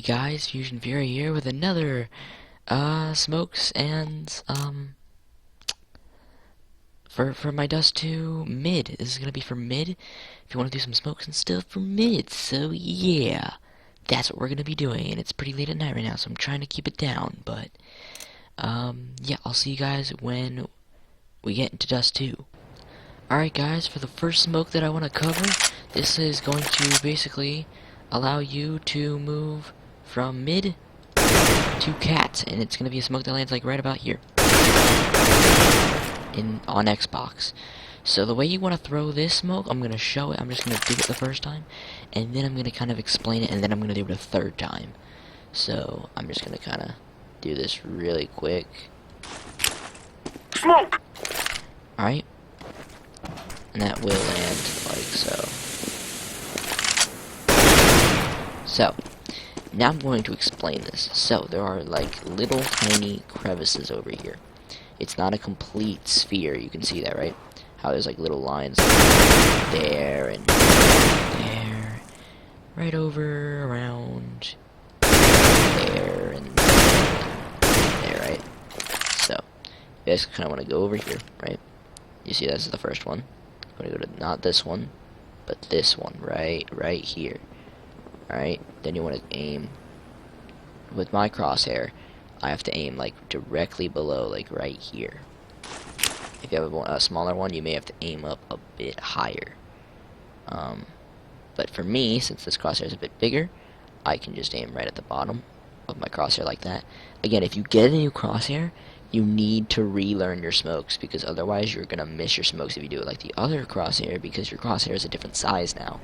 guys, Fusion Fury here with another smokes and for my Dust 2 mid. This is gonna be for mid. If you want to do some smokes and stuff for mid, so yeah, that's what we're gonna be doing. And it's pretty late at night right now, so I'm trying to keep it down. But yeah, I'll see you guys when we get into Dust 2. Alright guys, for the first smoke that I want to cover, this is going to basically allow you to move from mid to cat, and it's going to be a smoke that lands like right about here on Xbox. So the way you want to throw this smoke, I'm going to show it. I'm just going to do it the first time, and then I'm going to kind of explain it, and then I'm going to do it a third time. So I'm just going to kind of do this really quick. Smoke! Alright. And that will land like so. So, now I'm going to explain this. So, there are like little tiny crevices over here. It's not a complete sphere, you can see that, right? How there's like little lines there and there. Right over, around, there, and there, right? So, you guys kind of want to go over here, right? You see that's the first one. I'm going to go to not this one, but this one, right here. Alright, then you want to aim with my crosshair. I have to aim like directly below, like right here. If you have a smaller one, you may have to aim up a bit higher. But for me, since this crosshair is a bit bigger, I can just aim right at the bottom of my crosshair like that. Again, if you get a new crosshair, you need to relearn your smokes, because otherwise you're going to miss your smokes if you do it like the other crosshair, because your crosshair is a different size now.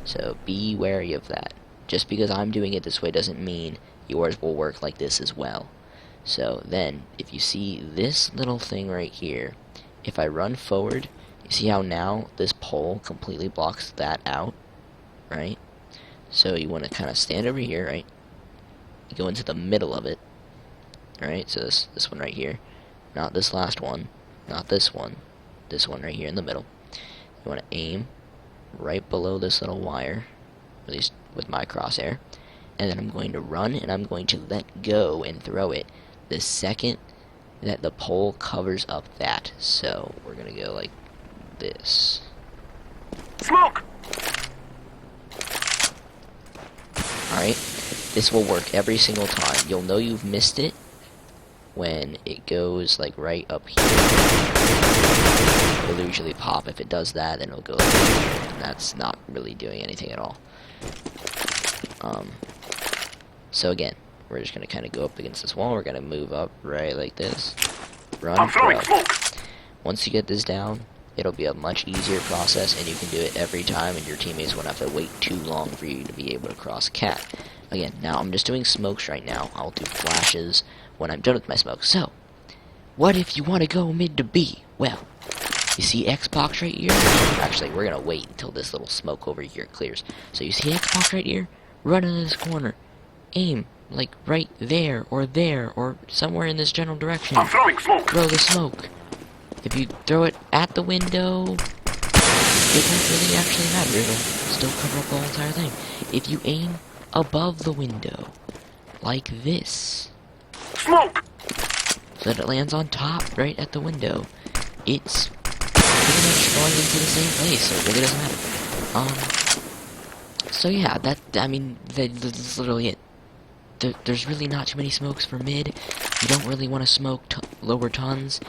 So be wary of that. Just because I'm doing it this way doesn't mean yours will work like this as well. So then, if you see this little thing right here, if I run forward, you see how now this pole completely blocks that out, right? So you want to kind of stand over here, right? You go into the middle of it, right? So this one right here, not this last one, not this one right here in the middle. You want to aim right below this little wire, at least with my crosshair, and then I'm going to run, and I'm going to let go and throw it the second that the pole covers up that. So we're going to go like this. Smoke! Alright, this will work every single time. You'll know you've missed it when it goes like right up here. It'll usually pop. If it does that, then it'll go like here, and that's not really doing anything at all. So again, we're just going to kind of go up against this wall. We're going to move up right like this. Run, throw. Once you get this down, it'll be a much easier process, and you can do it every time, and your teammates won't have to wait too long for you to be able to cross cat. Again, now I'm just doing smokes right now. I'll do flashes when I'm done with my smokes. So, what if you want to go mid to B? Well, you see Xbox right here? Actually, we're going to wait until this little smoke over here clears. So you see Xbox right here? Run into this corner. Aim, like, right there, or somewhere in this general direction. I'm throwing smoke! Throw the smoke. If you throw it at the window, it won't really actually matter. It'll still cover up the whole entire thing. If you aim above the window, like this, Smoke! so that it lands on top, right at the window, it's pretty much going into the same place, so it really doesn't matter. So yeah, that's literally it. There's really not too many smokes for mid. You don't really want to smoke lower tons.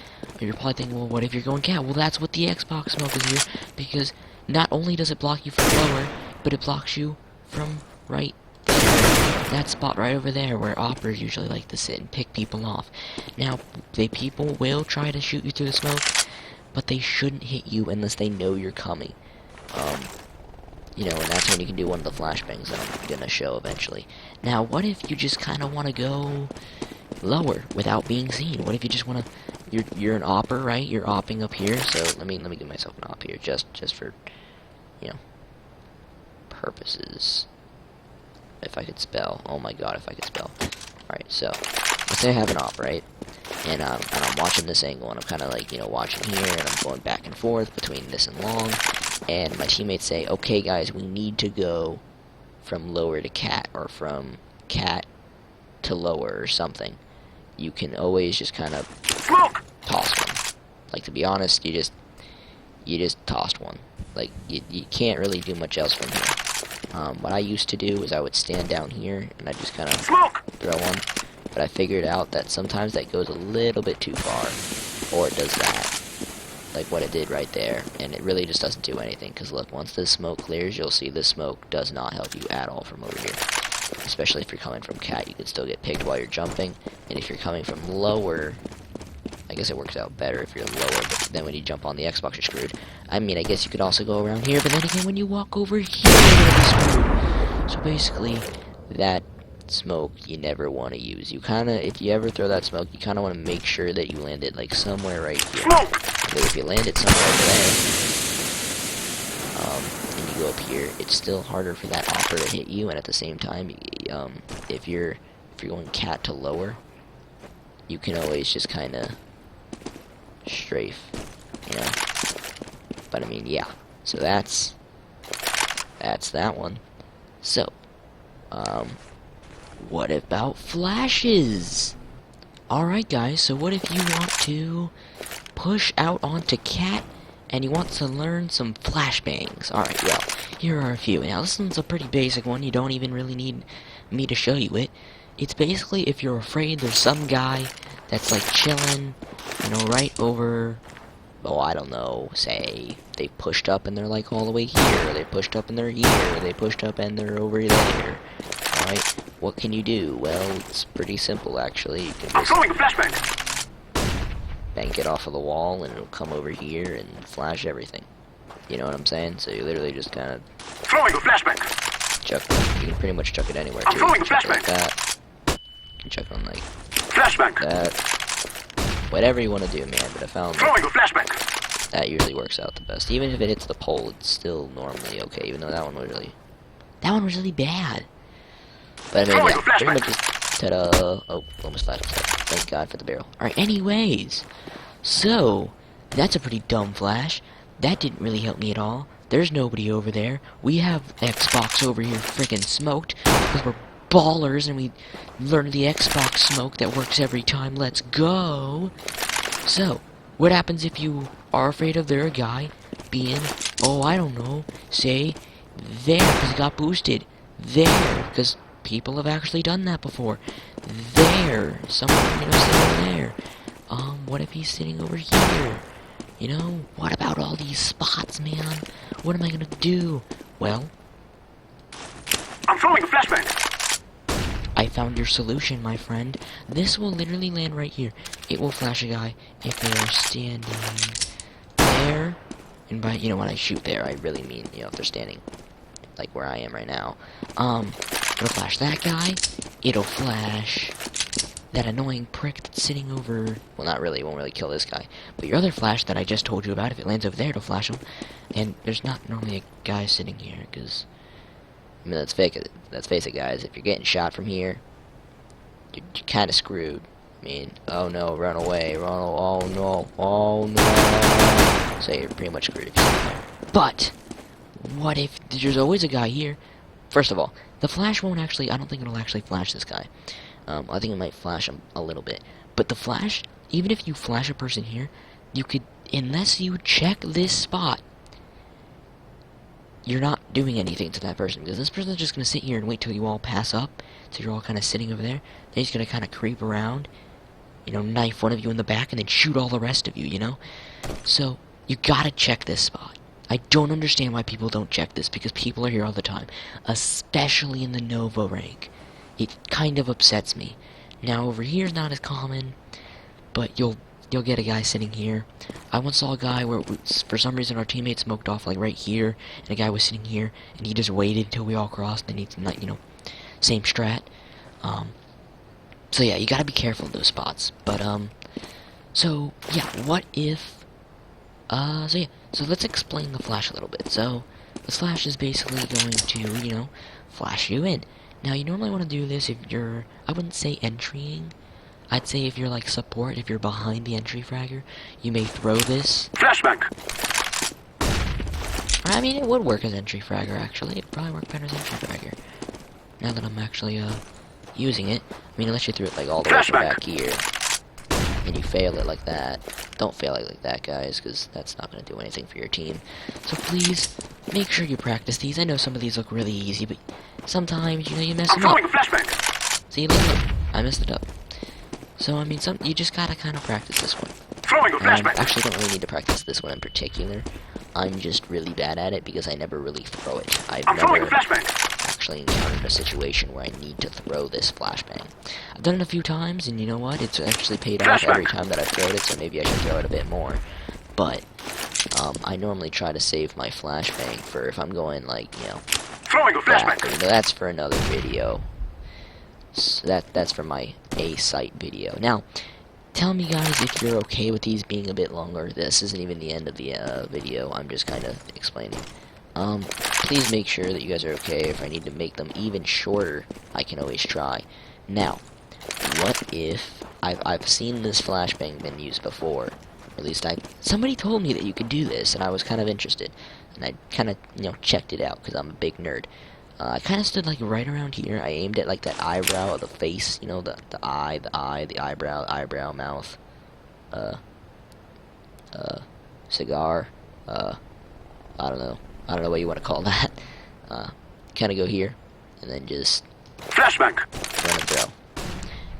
Or you're probably thinking, well, what if you're going cat? Well, that's what the Xbox smoke is here, because not only does it block you from lower, but it blocks you from right there. That spot right over there where operas usually like to sit and pick people off. Now, people will try to shoot you through the smoke, but they shouldn't hit you unless they know you're coming. You know, and that's when you can do one of the flashbangs that I'm gonna show eventually. Now, what if you just kind of want to go lower without being seen? What if you just want to, you're an opper, right? You're opping up here. So let me give myself an op here, just for, you know, purposes. If I could spell, oh my god, if I could spell. All right, so let's say I have an op, right? And I'm watching this angle, and I'm kind of like, you know, watching here, and I'm going back and forth between this and long. And my teammates say, okay guys, we need to go from lower to cat, or from cat to lower or something, you can always just kind of Smoke! toss one. Like, to be honest, you just tossed one. Like, you can't really do much else from here. What I used to do is I would stand down here and I just kind of Smoke! throw one. But I figured out that sometimes that goes a little bit too far, or it does that, like what it did right there, and it really just doesn't do anything. Because look, once this smoke clears, you'll see this smoke does not help you at all from over here. Especially if you're coming from cat, you can still get picked while you're jumping, and if you're coming from lower, I guess it works out better if you're lower, but then when you jump on the Xbox, you're screwed. I mean, I guess you could also go around here, but then again, when you walk over here, you're gonna be screwed. So basically, that smoke you never want to use. You kind of, if you ever throw that smoke, you kind of want to make sure that you land it like somewhere right here. Smoke! Because if you land it somewhere over there, and you go up here, it's still harder for that offer to hit you. And at the same time, if you're going cat to lower, you can always just kind of strafe, you know. But I mean, yeah. So that's that one. So, what about flashes? Alright guys, so what if you want to push out onto cat and you want to learn some flashbangs? Alright, well, here are a few. Now this one's a pretty basic one, you don't even really need me to show you it. It's basically if you're afraid there's some guy that's like chilling, you know, right over, oh, I don't know, say they pushed up and they're like all the way here, or they pushed up and they're here, or they pushed up and they're over there. Alright, what can you do? Well, it's pretty simple actually. You can I'm just throwing a flashbang! bank it off of the wall and it'll come over here and flash everything. You know what I'm saying? So you literally just kind of Throwing a flashbang! chuck it. You can pretty much chuck it anywhere I'm too. throwing You a can chuck it like flashbang. that. You can chuck it on like Flashbang! that. Whatever you want to do, man, but I found Throwing a flashbang! that usually works out the best. Even if it hits the pole, it's still normally okay, even though that one was really bad. But I mean, yeah, pretty much just, ta-da. Oh, almost flashed. Thank God for the barrel. Alright, anyways. So, that's a pretty dumb flash. That didn't really help me at all. There's nobody over there. We have Xbox over here freaking smoked, because we're ballers and we learned the Xbox smoke that works every time. Let's go. So, what happens if you are afraid of their guy being, oh, I don't know, say, there, because he got boosted. There, because people have actually done that before. There, someone, you know, sitting there. What if he's sitting over here? You know, what about all these spots, man? What am I gonna do? Well, I'm throwing a flashbang! I found your solution, my friend. This will literally land right here. It will flash a guy if they are standing there. And by, you know, when I shoot there, I really mean, you know, if they're standing like where I am right now. It'll flash that guy. It'll flash that annoying prick that's sitting over, well, not really, it won't really kill this guy. But your other flash that I just told you about, if it lands over there, it'll flash him. And there's not normally a guy sitting here, because, I mean, let's face it, guys. If you're getting shot from here, you're kind of screwed. I mean, oh no, run away, oh no, oh no. So you're pretty much screwed if you're sitting there. But, what if there's always a guy here? First of all, the flash won't actually, I don't think it'll actually flash this guy. I think it might flash him a little bit. But the flash, even if you flash a person here, you could, unless you check this spot, you're not doing anything to that person. Because this person's just going to sit here and wait till you all pass up. So you're all kind of sitting over there. Then he's going to kind of creep around, you know, knife one of you in the back, and then shoot all the rest of you, you know? So, you gotta check this spot. I don't understand why people don't check this, because people are here all the time. Especially in the Nova rank. It kind of upsets me. Now, over here is not as common, but you'll get a guy sitting here. I once saw a guy where, for some reason, our teammate smoked off, like, right here, and a guy was sitting here, and he just waited until we all crossed, and he's not, you know, same strat. So yeah, you gotta be careful of those spots. But, so, yeah, what if, so let's explain the flash a little bit. So, the flash is basically going to, you know, flash you in. Now, you normally want to do this if you're, I wouldn't say entrying. I'd say if you're, like, support, if you're behind the entry fragger, you may throw this. Flashbang! I mean, it would work as entry fragger, actually. It'd probably work better as entry fragger. Now that I'm actually, using it, I mean, unless you threw it like all the way from back here, and you fail it like that. Don't fail it like that, guys, because that's not going to do anything for your team. So please, make sure you practice these. I know some of these look really easy, but sometimes, you know, you mess I'm them up. throwing a flashbang. See, look, I messed it up. So, I mean, you just gotta kind of practice this one. Throwing a flashbang. Actually, don't really need to practice this one in particular. I'm just really bad at it because I never really throw it. I'm throwing a never flashbang. actually encountered a situation where I need to throw this flashbang. I've done it a few times, and you know what? It's actually paid off every time that I've thrown it, so maybe I should throw it a bit more. But, I normally try to save my flashbang for if I'm going, like, you know, Throwing a flashbang. but, you know, that's for another video. So that's for my A-site video. Now, tell me, guys, if you're okay with these being a bit longer. This isn't even the end of the video. I'm just kind of explaining. Please make sure that you guys are okay. If I need to make them even shorter, I can always try. Now, what if I've seen this flashbang been used before? Or at least somebody told me that you could do this, and I was kind of interested. And I kind of, you know, checked it out because I'm a big nerd. I kind of stood like right around here. I aimed at like that eyebrow of the face, you know, the eye, the eyebrow, mouth, cigar, I don't know what you want to call that. Kind of go here, and then just Flashbang. run and throw.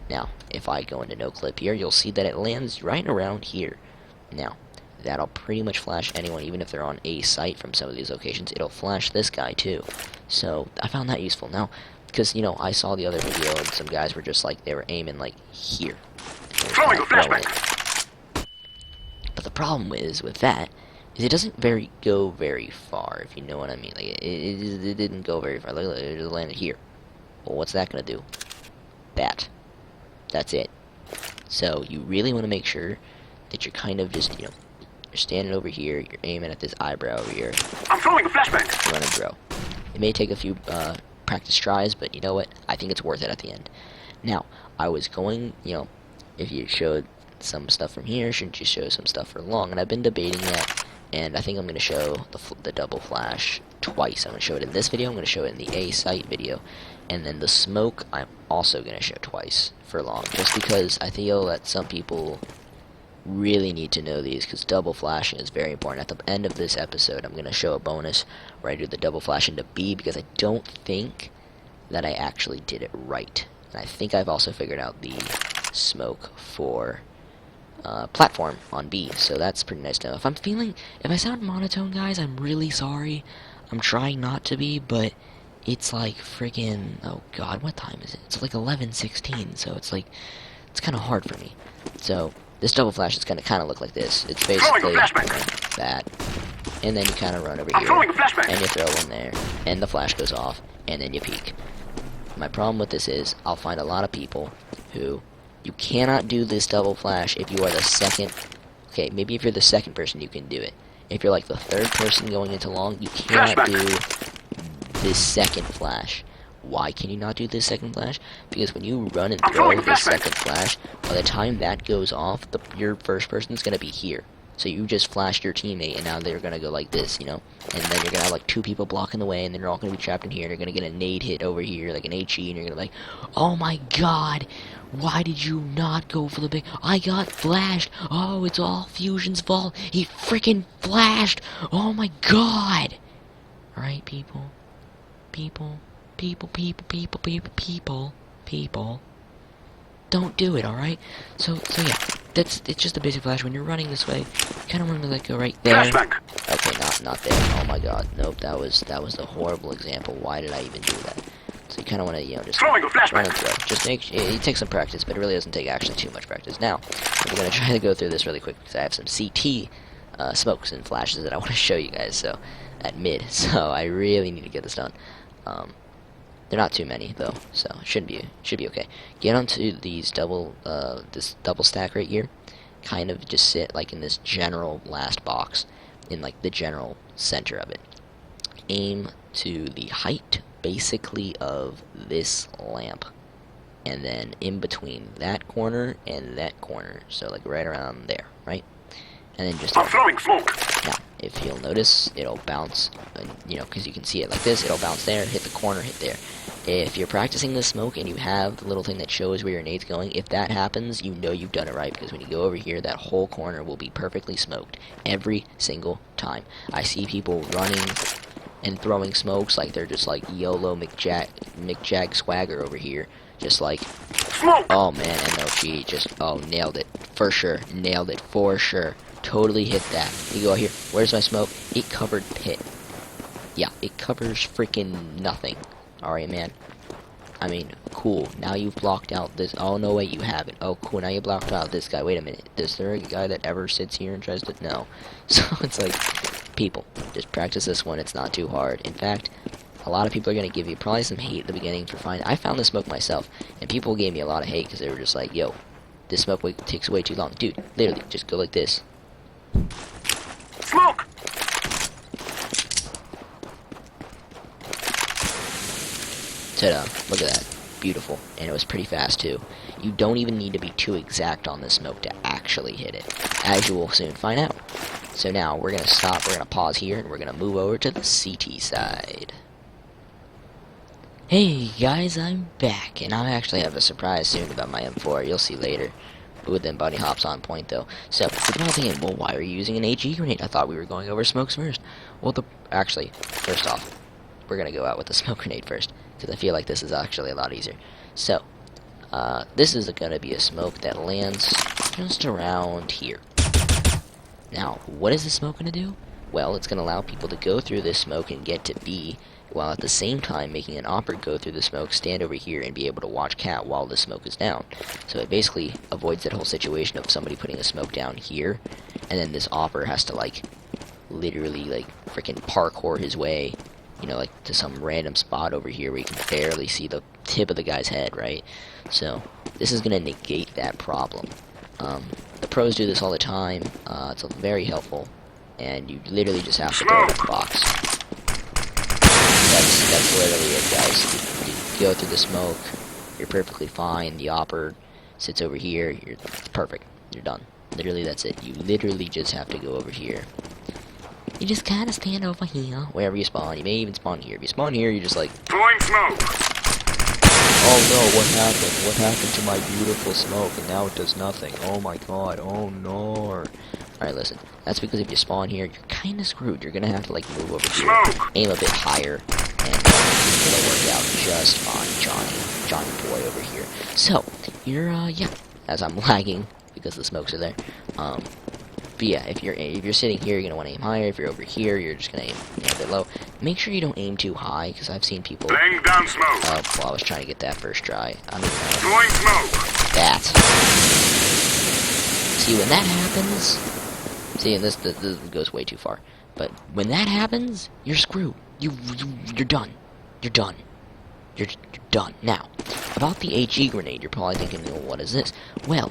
Now, if I go into no clip here, you'll see that it lands right around here. Now, that'll pretty much flash anyone, even if they're on a site from some of these locations. It'll flash this guy too. So I found that useful. Now, because you know, I saw the other video and some guys were just like they were aiming like here. Throwing a flashbang. But the problem is with that is it doesn't go very far, if you know what I mean. Like it didn't go very far. Look, it just landed here. Well, what's that gonna do? That's it. So you really want to make sure that you're kind of just, you know, you're standing over here, you're aiming at this eyebrow over here. I'm throwing a flashbang. Run and throw. It may take a few practice tries, but you know what? I think it's worth it at the end. Now, I was going, you know, if you showed some stuff from here, shouldn't you show some stuff for long? And I've been debating that, and I think I'm going to show the double flash twice. I'm going to show it in this video, I'm going to show it in the A-site video, and then the smoke I'm also going to show twice for long, just because I feel that some people really need to know these, because double flashing is very important. At the end of this episode, I'm going to show a bonus where I do the double flash into B, because I don't think that I actually did it right. And I think I've also figured out the smoke for platform on B, so that's pretty nice to know. If I sound monotone, guys, I'm really sorry. I'm trying not to be, but it's like friggin', oh god, what time is it? It's like 11:16, so it's like, it's kind of hard for me. So this double flash is going to kind of look like this. It's basically that, and then you kind of run over here, and you throw one there, and the flash goes off, and then you peek. My problem with this is, I'll find a lot of people who, you cannot do this double flash if you are the second, okay, maybe if you're the second person you can do it. If you're like the third person going into long, you cannot do this second flash. Why can you not do this second flash? Because when you run and throw this second flash, by the time that goes off, your first person's going to be here. So you just flashed your teammate, and now they're going to go like this, you know? And then you're going to have like two people blocking the way, and then you're all going to be trapped in here, and you're going to get a nade hit over here, like an HE, and you're going to be like, oh my god, why did you not go for the big... I got flashed! Oh, it's all Fusion's fault! He freaking flashed! Oh my god! Alright, people. People. Don't do it, alright? So yeah, it's just a basic flash. When you're running this way, you kind of want to like go right there. Okay, not there. Oh my god, nope, that was a horrible example. Why did I even do that? So you kind of want to, you know, just run and throw. Just it takes some practice, but it really doesn't take actually too much practice. Now, we're going to try to go through this really quick, because I have some CT smokes and flashes that I want to show you guys, so, at mid, so I really need to get this done. They're not too many though, so it should be okay. Get onto these this double stack right here. Kind of just sit like in this general last box, in like the general center of it. Aim to the height, basically, of this lamp, and then in between that corner and that corner, so like right around there, right? And then just I'm throwing smoke. Now, if you'll notice, it'll bounce, you know, because you can see it like this, it'll bounce there, hit the corner, hit there. If you're practicing this smoke and you have the little thing that shows where your nade's going, if that happens, you know you've done it right, because when you go over here, that whole corner will be perfectly smoked every single time. I see people running and throwing smokes like they're just like YOLO McJag Swagger over here, just like, Smoke! oh man, and no cheat, just, oh, nailed it, for sure, nailed it, for sure, totally hit that. You go here, where's my smoke? It covered pit. Yeah, it covers freaking nothing. Alright, man. I mean, cool. Now you've blocked out this. Oh, no, wait, you haven't. Oh, cool. Now you blocked out this guy. Wait a minute. Is there a guy that ever sits here and tries to... No. So, it's like, people, just practice this one. It's not too hard. In fact, a lot of people are going to give you probably some hate at the beginning for finding... I found this smoke myself, and people gave me a lot of hate because they were just like, yo, this smoke takes way too long. Dude, literally, just go like this. Smoke! Ta-da, look at that. Beautiful. And it was pretty fast, too. You don't even need to be too exact on the smoke to actually hit it, as you will soon find out. So now, we're going to stop, we're going to pause here, and we're going to move over to the CT side. Hey, guys, I'm back, and I actually have a surprise soon about my M4. You'll see later. Ooh, then Bunny Hop's on point, though. So, you're probably thinking, well, why are you using an HE grenade? I thought we were going over smokes first. Well, actually, first off, we're going to go out with the smoke grenade first, because I feel like this is actually a lot easier. So, this is going to be a smoke that lands just around here. Now, what is the smoke going to do? Well, it's going to allow people to go through this smoke and get to B, while at the same time making an operator go through the smoke, stand over here, and be able to watch cat while the smoke is down. So it basically avoids that whole situation of somebody putting a smoke down here, and then this operator has to, like, literally, like, freaking parkour his way, you know, like, to some random spot over here where you can barely see the tip of the guy's head, right? So, this is going to negate that problem. The pros do this all the time. It's very helpful, and you literally just have to go in the box. That's literally it, guys. You go through the smoke, you're perfectly fine. The opper sits over here, it's perfect. You're done. Literally, that's it. You literally just have to go over here. You just kind of stand over here, wherever you spawn. You may even spawn here. If you spawn here, you're just like, Throwing smoke! oh no, what happened? What happened to my beautiful smoke? And now it does nothing. Oh my god, oh no. Alright, listen. That's because if you spawn here, you're kind of screwed. You're gonna have to, like, move over here, Smoke! aim a bit higher, and it'll work out just fine, Johnny boy over here. So, you're, yeah, as I'm lagging, because the smokes are there, but yeah, if you're sitting here, you're gonna want to aim higher. If you're over here, you're just gonna aim a bit low. Make sure you don't aim too high, because I've seen people... Laying down smoke! well, I was trying to get that first try. I don't know. Throwing smoke! That. See, when that happens... See, and this goes way too far. But when that happens, you're screwed. You're done. You're done. You're done. Now, about the HE grenade, you're probably thinking, well, what is this? Well,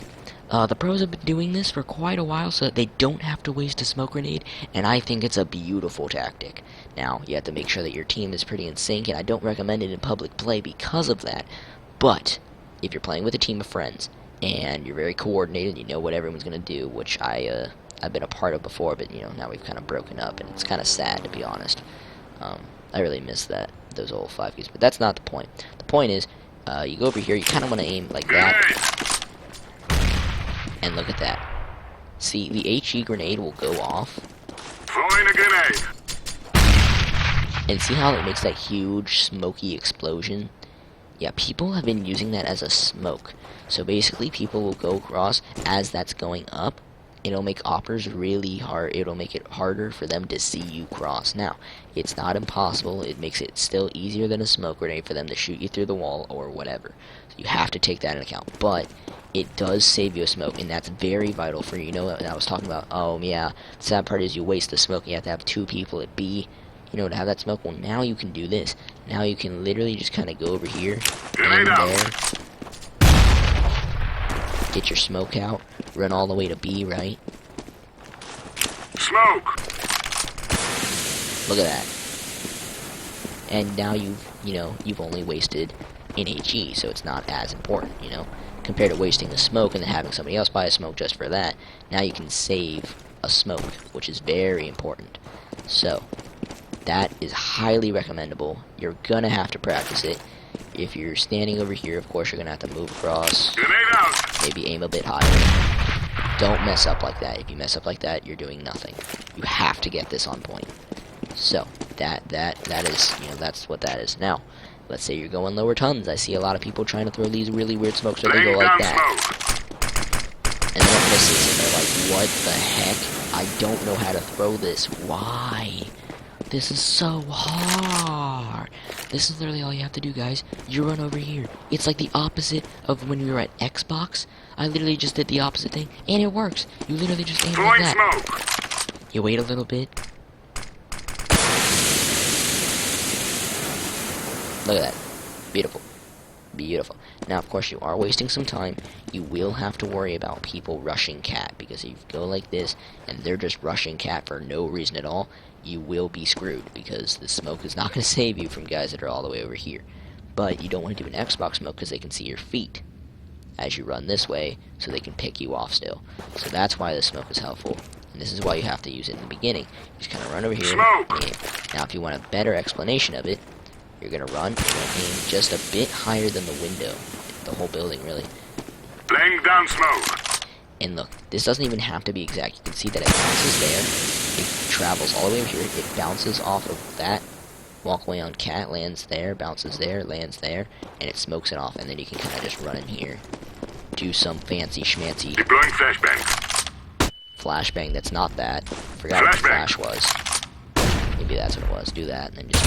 the pros have been doing this for quite a while so that they don't have to waste a smoke grenade, and I think it's a beautiful tactic. Now, you have to make sure that your team is pretty in sync, and I don't recommend it in public play because of that. But, if you're playing with a team of friends, and you're very coordinated, you know what everyone's going to do, which I've been a part of before, but, you know, now we've kind of broken up, and it's kind of sad, to be honest. I really miss those old 5Ks, but that's not the point. The point is, you go over here, you kind of want to aim like that, and look at that. See, the HE grenade will go off, Throwing a grenade! and see how it makes that huge, smoky explosion? Yeah, people have been using that as a smoke. So basically, people will go across as that's going up. It'll make oppers really hard. It'll make it harder for them to see you cross. Now, it's not impossible. It makes it still easier than a smoke grenade for them to shoot you through the wall or whatever. So you have to take that into account. But it does save you a smoke, and that's very vital for you. You know what I was talking about? Oh, yeah. The sad part is you waste the smoke. You have to have 2 people at B, you know, to have that smoke. Well, now you can do this. Now you can literally just kind of go over here and there. Get your smoke out, run all the way to B, right? Smoke! Look at that. And now you've only wasted an HE, so it's not as important, compared to wasting the smoke and then having somebody else buy a smoke just for that. Now you can save a smoke, which is very important. So, that is highly recommendable. You're gonna have to practice it. If you're standing over here, of course, you're gonna have to move across. Grenade out. Maybe aim a bit higher. Don't mess up like that. If you mess up like that, you're doing nothing. You have to get this on point. So, that is, you know, that's what that is. Now, let's say you're going lower tons. I see a lot of people trying to throw these really weird smokes where they go Laying like down that. smoke. And then it misses, and they're like, what the heck? I don't know how to throw this. Why? This is so hard. This is literally all you have to do, guys. You run over here. It's like the opposite of when we were at Xbox. I literally just did the opposite thing, and it works. You literally just aim like Throwing that. smoke. You wait a little bit. Look at that. Beautiful. Beautiful. Now, of course, you are wasting some time. You will have to worry about people rushing cat, because if you go like this, and they're just rushing cat for no reason at all, you will be screwed, because the smoke is not going to save you from guys that are all the way over here. But you don't want to do an Xbox smoke, because they can see your feet as you run this way, so they can pick you off still. So that's why the smoke is helpful, and this is why you have to use it in the beginning. You just kind of run over here. Smoke! Aim. Now, if you want a better explanation of it, you're going to run and aim just a bit higher than the window. The whole building, really. Laying down smoke. And look, this doesn't even have to be exact. You can see that it bounces there. It travels all the way over here. It bounces off of that walkway on cat, lands there, bounces there, lands there, and it smokes it off. And then you can kind of just run in here, do some fancy schmancy Deploying flashbang. flashbang that's not that. Forgot what the flash was. Maybe that's what it was. Do that, and then just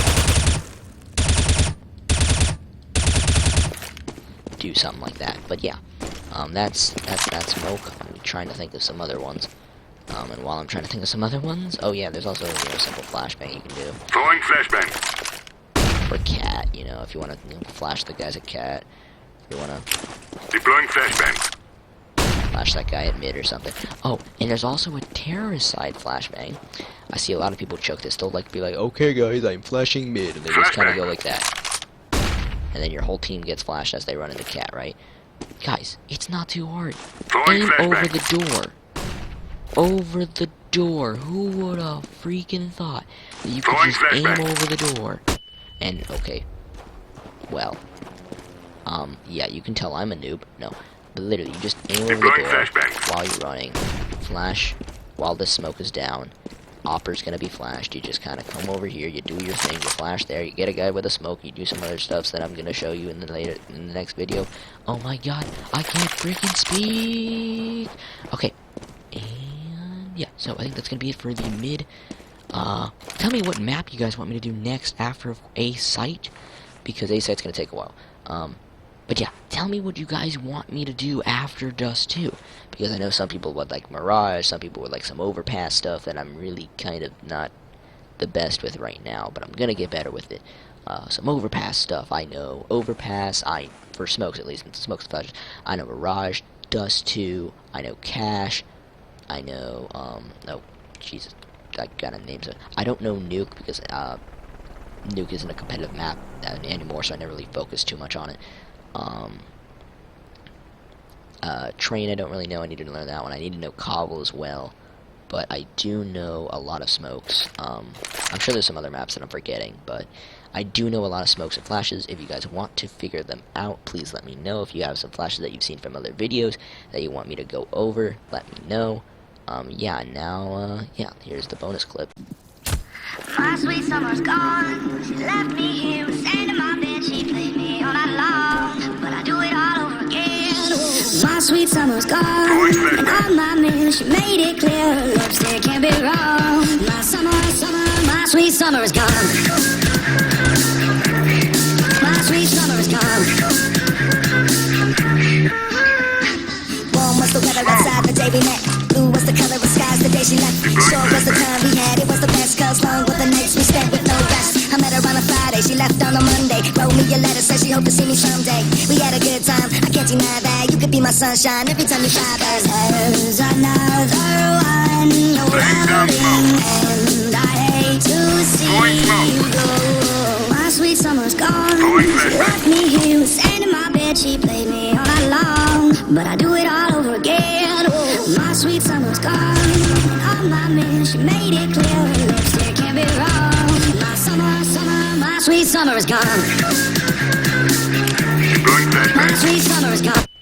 do something like that. But yeah, that's that smoke. I'm trying to think of some other ones. And while I'm trying to think of some other ones, oh yeah, there's also, you know, a simple flashbang you can do Throwing flashbang. for cat. You know, if you want to, you know, flash the guys at cat. If you want to Deploying flashbang. flash that guy at mid or something. Oh, and there's also a terrorist side flashbang. I see a lot of people choke this. They'll like be like, okay guys, I'm flashing mid, and they just kind of go like that. And then your whole team gets flashed as they run into cat, right? Guys, it's not too hard. Throwing Aim flashbang. over the door. Over the door. Who would have freaking thought that you could Throwing just aim flashbang. over the door? And, okay. Well. Yeah, you can tell I'm a noob. No. But literally, you just aim over the Deploying door flashbang. while you're running. Flash while the smoke is down. Opper's gonna be flashed. You just kind of come over here, you do your thing, you flash there, you get a guy with a smoke, you do some other stuff that I'm gonna show you in the next video. Oh my god, I can't freaking speak. Okay, and yeah, so I think that's gonna be it for the mid. Tell me what map you guys want me to do next after A site, because A site's gonna take a while. But yeah, tell me what you guys want me to do after Dust 2. Because I know some people would like Mirage, some people would like some Overpass stuff that I'm really kind of not the best with right now. But I'm going to get better with it. Some Overpass stuff, I know. Overpass, for smokes at least, and smokes and flashes. I know Mirage, Dust 2, I know Cash, I know, no, Jesus, I gotta name it. I don't know Nuke because, Nuke isn't a competitive map anymore, so I never really focused too much on it. Train I don't really know. I need to learn that one. I need to know Cobble as well, but I do know a lot of smokes. I'm sure there's some other maps that I'm forgetting, but I do know a lot of smokes and flashes. If you guys want to figure them out, please let me know. If you have some flashes that you've seen from other videos that you want me to go over, let me know. Yeah, now, yeah, here's the bonus clip. My sweet summer's gone. She left me here with sand in my bed. She played me all night long, but I do it all over again. My sweet summer's gone, and I'm my man. She made it clear, lipstick can't be wrong. My summer, my sweet summer is gone. My sweet summer is gone. Warm was the weather outside the day we met. Blue was the color of skies the day she left. Short was the time we had, it was the best. Cause long were the nights we spent with no rest. I met her on a Friday, she left on a Monday. Wrote me a letter, said she hoped to see me someday. We had a good time, I can't deny that. You could be my sunshine every time you fly by. There's another one you're routing, and I hate to see you go. My sweet summer's gone. She left me here with sand in my bed. She played me all night long, but I do it all over again. My sweet summer's gone, and all my summer is gone.